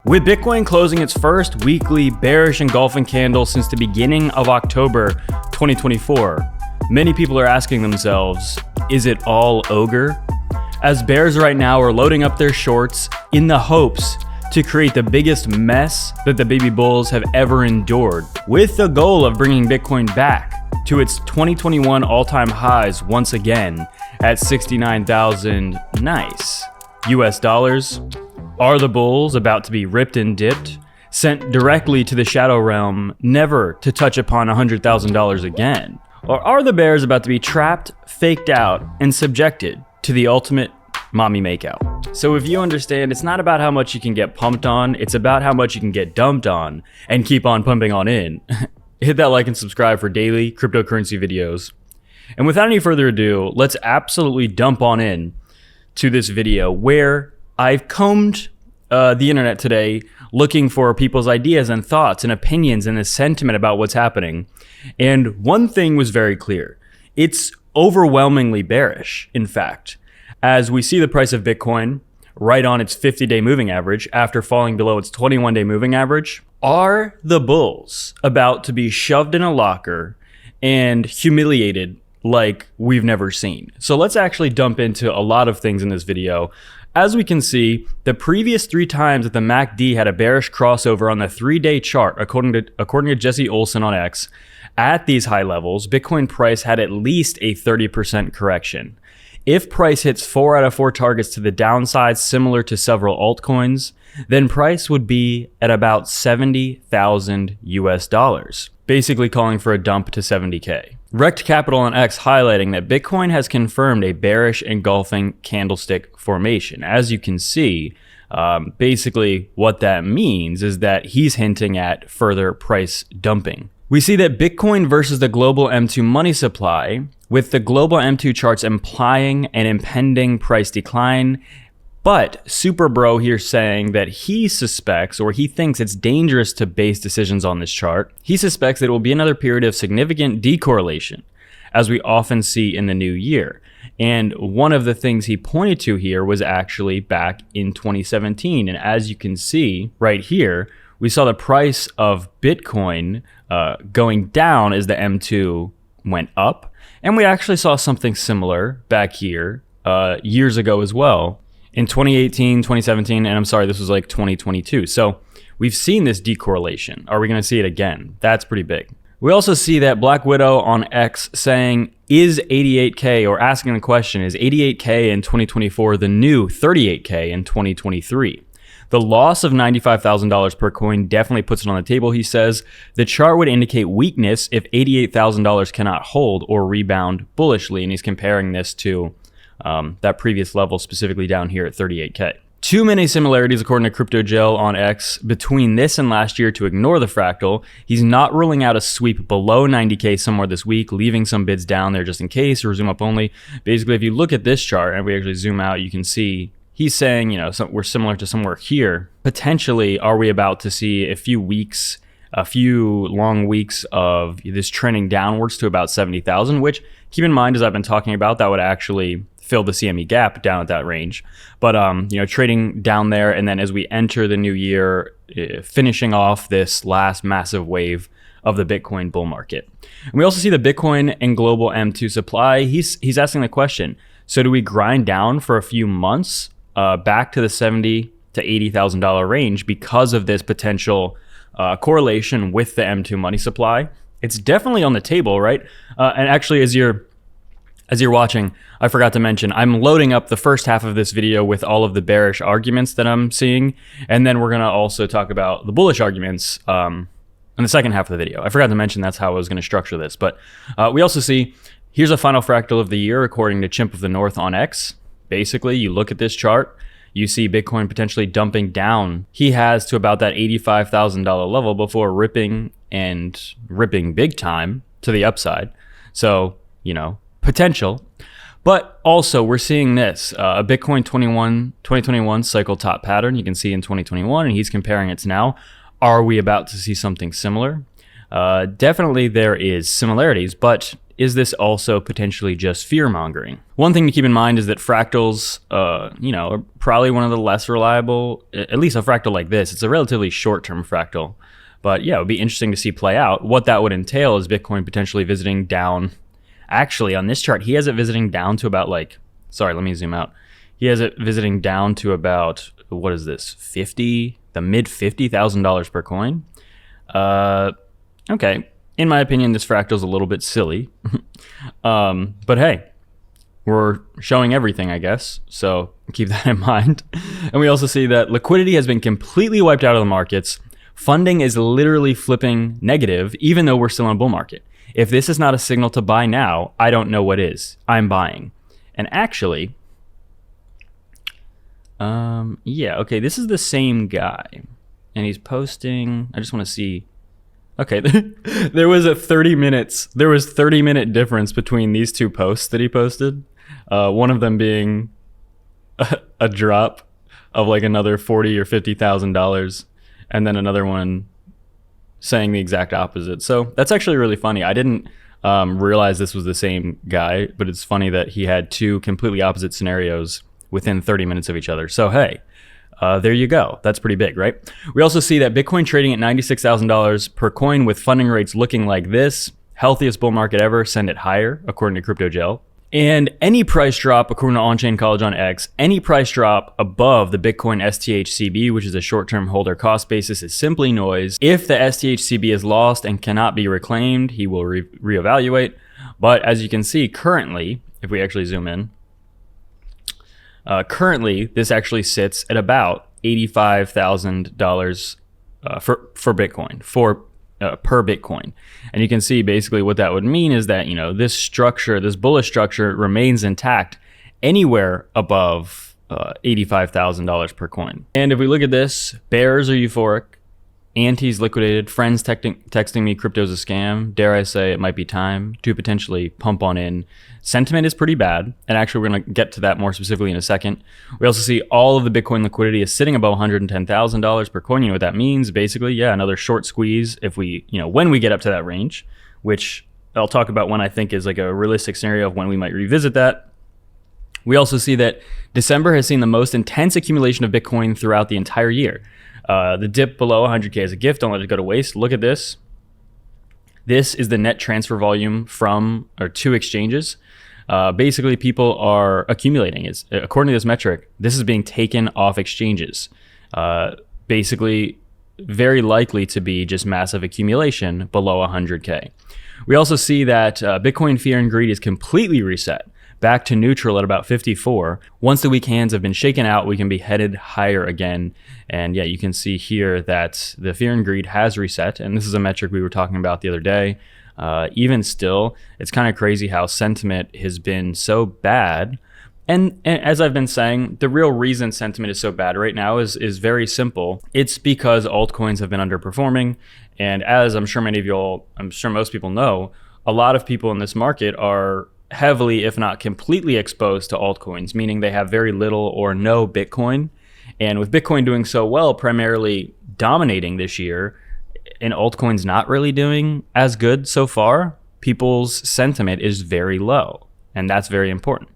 With Bitcoin closing its first weekly bearish engulfing candle since the beginning of October 2024, many people are asking themselves, is it all ogre? As bears right now are loading up their shorts in the hopes to create the biggest mess that the baby bulls have ever endured, with the goal of bringing Bitcoin back to its 2021 all-time highs once again at 69,000 nice US dollars. Are the bulls about to be ripped and dipped, sent directly to the shadow realm, never to touch upon $100,000 again? Or are the bears about to be trapped, faked out, and subjected to the ultimate mommy makeout? So if you understand, it's not about how much you can get pumped on, it's about how much you can get dumped on and keep on pumping on in. Hit that like and subscribe for daily cryptocurrency videos. And without any further ado, let's absolutely dump on in to this video where I've combed the internet today looking for people's ideas and thoughts and opinions and the sentiment about what's happening. And one thing was very clear. It's overwhelmingly bearish, in fact, as we see the price of Bitcoin right on its 50-day moving average after falling below its 21-day moving average. Are the bulls about to be shoved in a locker and humiliated like we've never seen? So let's actually dump into a lot of things in this video. As we can see, the previous 3 times that the MACD had a bearish crossover on the 3-day chart, according to Jesse Olsen on X, at these high levels, Bitcoin price had at least a 30% correction. If price hits 4 out of 4 targets to the downside, similar to several altcoins, then price would be at about 70,000 US dollars, basically calling for a dump to 70K. Rect Capital on X highlighting that Bitcoin has confirmed a bearish engulfing candlestick formation. As you can see, basically what that means is that he's hinting at further price dumping. We see that Bitcoin versus the global M2 money supply, with the global M2 charts implying an impending price decline. But Super Bro here saying that he suspects, or he thinks it's dangerous to base decisions on this chart. He suspects that it will be another period of significant decorrelation, as we often see in the new year. And one of the things he pointed to here was actually back in 2017. And as you can see right here, we saw the price of Bitcoin going down as the M2 went up. And we actually saw something similar back here years ago as well. In 2018, 2017, and I'm sorry, this was like 2022. So we've seen this decorrelation. Are we going to see it again? That's pretty big. We also see that Black Widow on X saying, is 88K, or asking the question, is 88K in 2024 the new 38K in 2023? The loss of $95,000 per coin definitely puts it on the table, he says. The chart would indicate weakness if $88,000 cannot hold or rebound bullishly, and he's comparing this to that previous level, specifically down here at 38K. Too many similarities, according to CryptoGel on X, between this and last year to ignore the fractal. He's not ruling out a sweep below 90K somewhere this week, leaving some bids down there just in case, or zoom up only. Basically, if you look at this chart and we actually zoom out, you can see he's saying, we're similar to somewhere here. Potentially, are we about to see a few long weeks of this trending downwards to about 70,000, which, keep in mind, as I've been talking about, that would actually fill the CME gap down at that range. But, trading down there, and then as we enter the new year, finishing off this last massive wave of the Bitcoin bull market. And we also see the Bitcoin and global M2 supply. He's asking the question, so do we grind down for a few months back to the $70,000 to $80,000 range because of this potential correlation with the M2 money supply? It's definitely on the table, right? And actually, as you're watching, I forgot to mention, I'm loading up the first half of this video with all of the bearish arguments that I'm seeing, and then we're going to also talk about the bullish arguments in the second half of the video. I forgot to mention that's how I was going to structure this, but we also see, here's a final fractal of the year according to Chimp of the North on X. Basically, you look at this chart, you see Bitcoin potentially dumping down. He has to about that $85,000 level before ripping big time to the upside. So, potential. But also, we're seeing this, a Bitcoin 2021 cycle top pattern you can see in 2021, and he's comparing it to now. Are we about to see something similar? Definitely there is similarities, but is this also potentially just fear mongering? One thing to keep in mind is that fractals, are probably one of the less reliable, at least a fractal like this. It's a relatively short-term fractal. But yeah, it would be interesting to see play out. What that would entail is Bitcoin potentially visiting down. Actually, on this chart, he has it visiting down to about let me zoom out. He has it visiting down to about, what is this, the mid $50,000 per coin. Okay. In my opinion, this fractal is a little bit silly. But hey, we're showing everything, I guess. So keep that in mind. And we also see that liquidity has been completely wiped out of the markets. Funding is literally flipping negative, even though we're still in a bull market. If this is not a signal to buy now, I don't know what is. I'm buying. And actually, okay, this is the same guy. And he's posting, I just want to see. Okay, there was 30 minute difference between these two posts that he posted. One of them being a drop of another $40,000 or $50,000. And then another one saying the exact opposite. So that's actually really funny. I didn't realize this was the same guy, but it's funny that he had two completely opposite scenarios within 30 minutes of each other. So hey, there you go. That's pretty big, right? We also see that Bitcoin trading at $96,000 per coin with funding rates looking like this. Healthiest bull market ever. Send it higher, according to Crypto Gel. And any price drop, according to On-Chain College on X, any price drop above the Bitcoin STHCB, which is a short-term holder cost basis, is simply noise. If the STHCB is lost and cannot be reclaimed, he will reevaluate. But as you can see, currently, if we actually zoom in, currently this actually sits at about $85,000 for Bitcoin, per Bitcoin. And you can see basically what that would mean is that, this bullish structure remains intact anywhere above $85,000 per coin. And if we look at this, bears are euphoric, antis liquidated, friends texting me crypto's a scam. Dare I say it might be time to potentially pump on in. Sentiment is pretty bad. And actually, we're going to get to that more specifically in a second. We also see all of the Bitcoin liquidity is sitting above $110,000 per coin. You know what that means? Basically, yeah, another short squeeze if we, when we get up to that range, which I'll talk about when I think is a realistic scenario of when we might revisit that. We also see that December has seen the most intense accumulation of Bitcoin throughout the entire year. The dip below 100K is a gift. Don't let it go to waste. Look at this. This is the net transfer volume from or to exchanges. Basically, people are accumulating. According to this metric, this is being taken off exchanges. Basically, very likely to be just massive accumulation below 100K. We also see that Bitcoin fear and greed is completely reset, back to neutral at about 54. Once the weak hands have been shaken out, we can be headed higher again. And yeah, you can see here that the fear and greed has reset. And this is a metric we were talking about the other day. Even still, it's kind of crazy how sentiment has been so bad. And as I've been saying, the real reason sentiment is so bad right now is very simple. It's because altcoins have been underperforming. And as I'm sure most people know, a lot of people in this market are heavily, if not completely exposed to altcoins, meaning they have very little or no Bitcoin. And with Bitcoin doing so well, primarily dominating this year, and altcoins not really doing as good so far, people's sentiment is very low. And that's very important.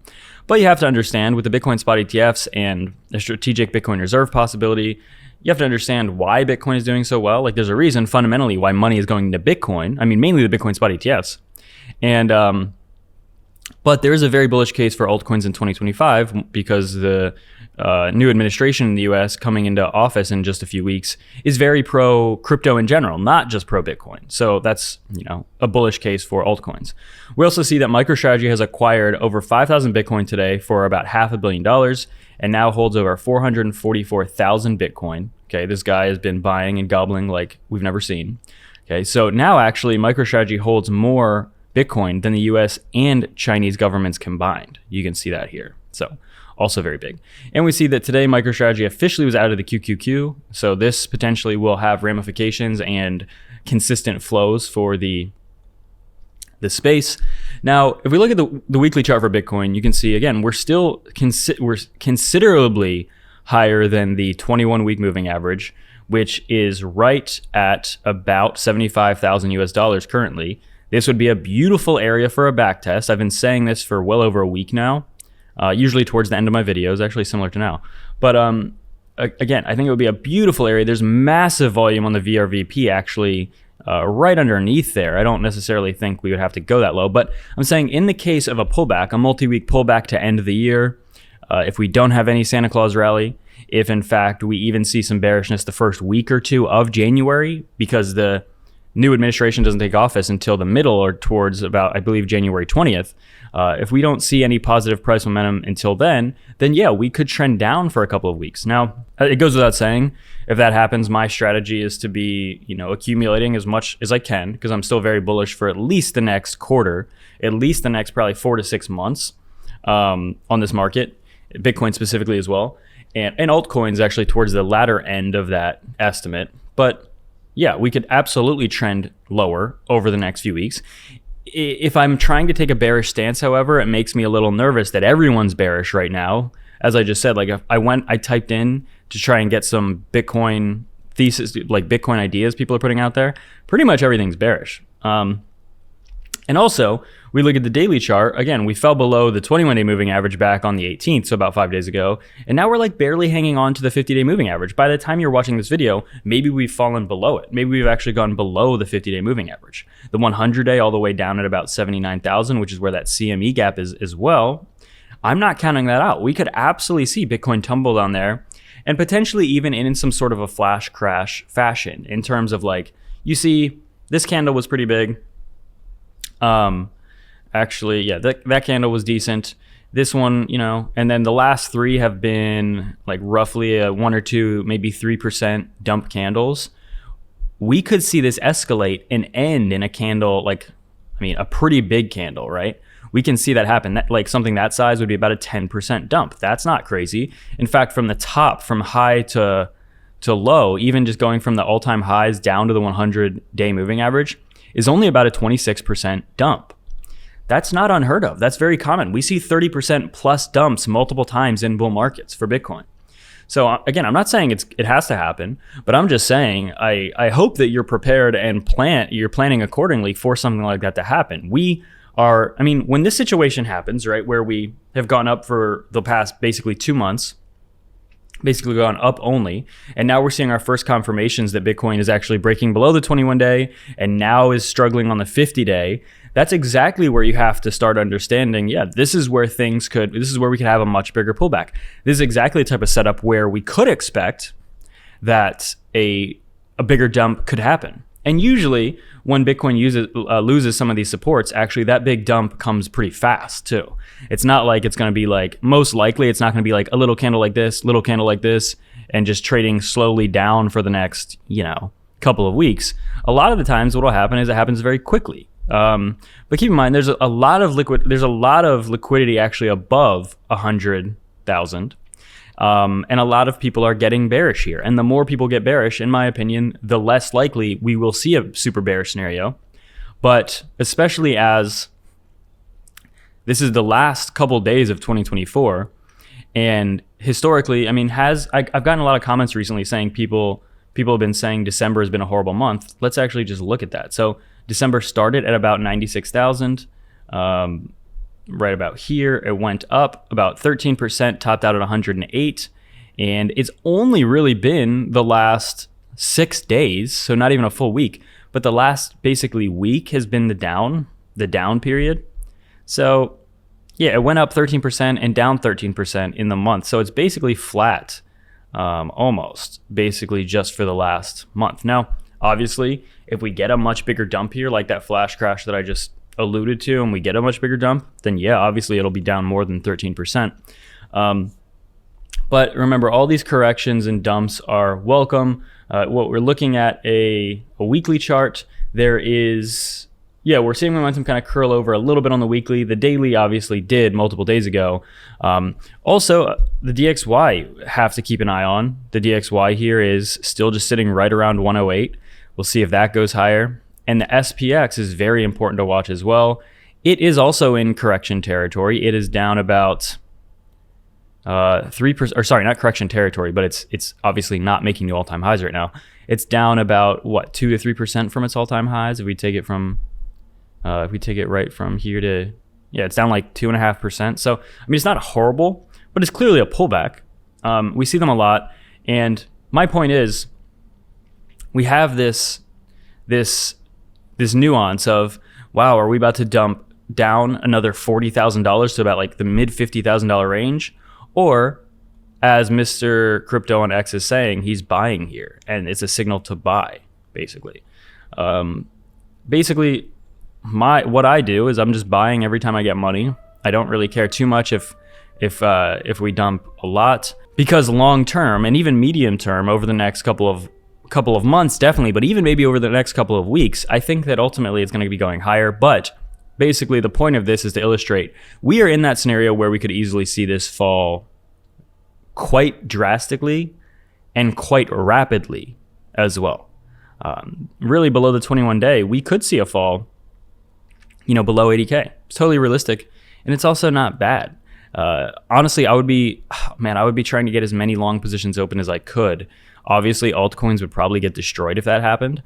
But you have to understand with the Bitcoin spot ETFs and the strategic Bitcoin reserve possibility, you have to understand why Bitcoin is doing so well. There's a reason fundamentally why money is going into Bitcoin. I mean, mainly the Bitcoin spot ETFs. And, but there is a very bullish case for altcoins in 2025 because the new administration in the US coming into office in just a few weeks is very pro crypto in general, not just pro Bitcoin. So that's, a bullish case for altcoins. We also see that MicroStrategy has acquired over 5,000 Bitcoin today for about $500 million and now holds over 444,000 Bitcoin. Okay, this guy has been buying and gobbling like we've never seen. Okay, so now actually MicroStrategy holds more Bitcoin than the US and Chinese governments combined. You can see that here. So also very big. And we see that today MicroStrategy officially was out of the QQQ. So this potentially will have ramifications and consistent flows for the space. Now, if we look at the weekly chart for Bitcoin, you can see again, we're considerably higher than the 21-week moving average, which is right at about $75,000 US currently. This would be a beautiful area for a back test. I've been saying this for well over a week now, usually towards the end of my videos, actually similar to now. But again, I think it would be a beautiful area. There's massive volume on the VRVP actually right underneath there. I don't necessarily think we would have to go that low, but I'm saying in the case of a pullback, a multi-week pullback to end of the year, if we don't have any Santa Claus rally, if in fact we even see some bearishness the first week or two of January, because the new administration doesn't take office until the middle or towards about, I believe, January 20th. If we don't see any positive price momentum until then yeah, we could trend down for a couple of weeks. Now, it goes without saying, if that happens, my strategy is to be, accumulating as much as I can, because I'm still very bullish for at least the next quarter, at least the next probably 4 to 6 months on this market, Bitcoin specifically as well, and altcoins actually towards the latter end of that estimate. But yeah, we could absolutely trend lower over the next few weeks. If I'm trying to take a bearish stance, however, it makes me a little nervous that everyone's bearish right now. As I just said, like if I typed in to try and get some Bitcoin thesis, like Bitcoin ideas people are putting out there, pretty much everything's bearish. And also, we look at the daily chart. Again, we fell below the 21-day moving average back on the 18th, so about 5 days ago. And now we're like barely hanging on to the 50-day moving average. By the time you're watching this video, maybe we've fallen below it. Maybe we've actually gone below the 50-day moving average. The 100-day all the way down at about 79,000, which is where that CME gap is as well. I'm not counting that out. We could absolutely see Bitcoin tumble down there and potentially even in some sort of a flash crash fashion in terms of like, you see, this candle was pretty big. Actually, yeah, that candle was decent. This one, and then the last three have been like roughly a 1 or 2, maybe 3% dump candles. We could see this escalate and end in a candle, a pretty big candle, right? We can see that happen. Like something that size would be about a 10% dump. That's not crazy. In fact, from the top, from high to low, even just going from the all-time highs down to the 100-day moving average, is only about a 26% dump. That's not unheard of. That's very common. We see 30% plus dumps multiple times in bull markets for Bitcoin. So again, I'm not saying it has to happen, but I'm just saying I hope that you're prepared and you're planning accordingly for something like that to happen. When this situation happens, right, where we have gone up for the past basically 2 months, basically gone up only, and now we're seeing our first confirmations that Bitcoin is actually breaking below the 21-day and now is struggling on the 50-day. That's exactly where you have to start understanding, this is where we could have a much bigger pullback. This is exactly the type of setup where we could expect that a bigger dump could happen. And usually when Bitcoin loses some of these supports, actually that big dump comes pretty fast too. It's not like it's going to be like, most likely it's not going to be like a little candle like this, and just trading slowly down for the next, couple of weeks. A lot of the times what will happen is it happens very quickly. But keep in mind, there's a lot of liquidity actually above 100,000. And a lot of people are getting bearish here. And the more people get bearish, in my opinion, the less likely we will see a super bearish scenario. But especially as this is the last couple days of 2024, and historically, I've gotten a lot of comments recently saying people have been saying December has been a horrible month. Let's actually just look at that. So December started at about 96,000. Right about here, it went up about 13%, topped out at 108, and it's only really been the last 6 days, so not even a full week, but the last basically week has been the down period. So yeah, it went up 13% and down 13% in the month, so it's basically flat, almost basically just for the last month. Now, obviously, if we get a much bigger dump here, like that flash crash that I just alluded to, and we get a much bigger dump, then yeah, obviously it'll be down more than 13%. But remember, all these corrections and dumps are welcome. What we're looking at a weekly chart, we're seeing momentum kind of curl over a little bit on the weekly. The daily obviously did multiple days ago. Also, the DXY have to keep an eye on. The DXY here is still just sitting right around 108. We'll see if that goes higher. And the SPX is very important to watch as well. It is also in correction territory. It is down about 3%, or sorry, not correction territory, but it's obviously not making new all-time highs right now. It's down about 2 to 3% from its all-time highs if we take it from If we take it right from here to, yeah, it's down like 2.5%. So, I mean, it's not horrible, but it's clearly a pullback. We see them a lot. And my point is, we have this nuance of, wow, are we about to dump down another $40,000 to about like the mid $50,000 range? Or, as Mr. Crypto on X is saying, he's buying here, and it's a signal to buy, basically. What I do is I'm just buying every time I get money. I don't really care too much if we dump a lot, because long term and even medium term, over the next couple of months, definitely, but even maybe over the next couple of weeks, I think that ultimately it's going to be going higher. But basically, the point of this is to illustrate we are in that scenario where we could easily see this fall quite drastically and quite rapidly as well. Really below the 21-day, we could see a fall, below 80K. It's totally realistic, and it's also not bad. Honestly, I would be trying to get as many long positions open as I could. Obviously, altcoins would probably get destroyed if that happened,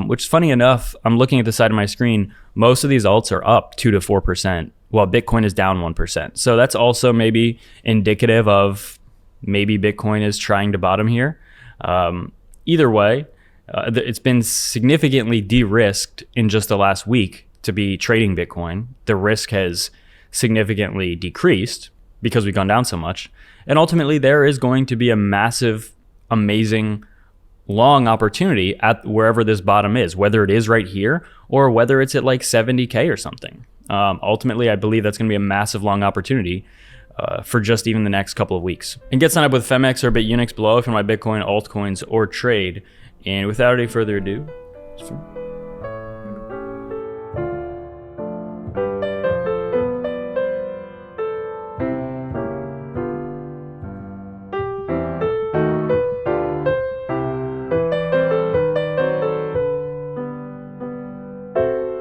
which is funny enough. I'm looking at the side of my screen. Most of these alts are up 2 to 4%, while Bitcoin is down 1%. So that's also maybe indicative of maybe Bitcoin is trying to bottom here. Either way, it's been significantly de-risked in just the last week to be trading Bitcoin. The risk has significantly decreased because we've gone down so much. And ultimately, there is going to be a massive, amazing, long opportunity at wherever this bottom is, whether it is right here or whether it's at like 70K or something. Ultimately, I believe that's going to be a massive, long opportunity for just even the next couple of weeks. And get signed up with Femex or BITUNIX below if you want my Bitcoin, altcoins, or trade. And without any further ado,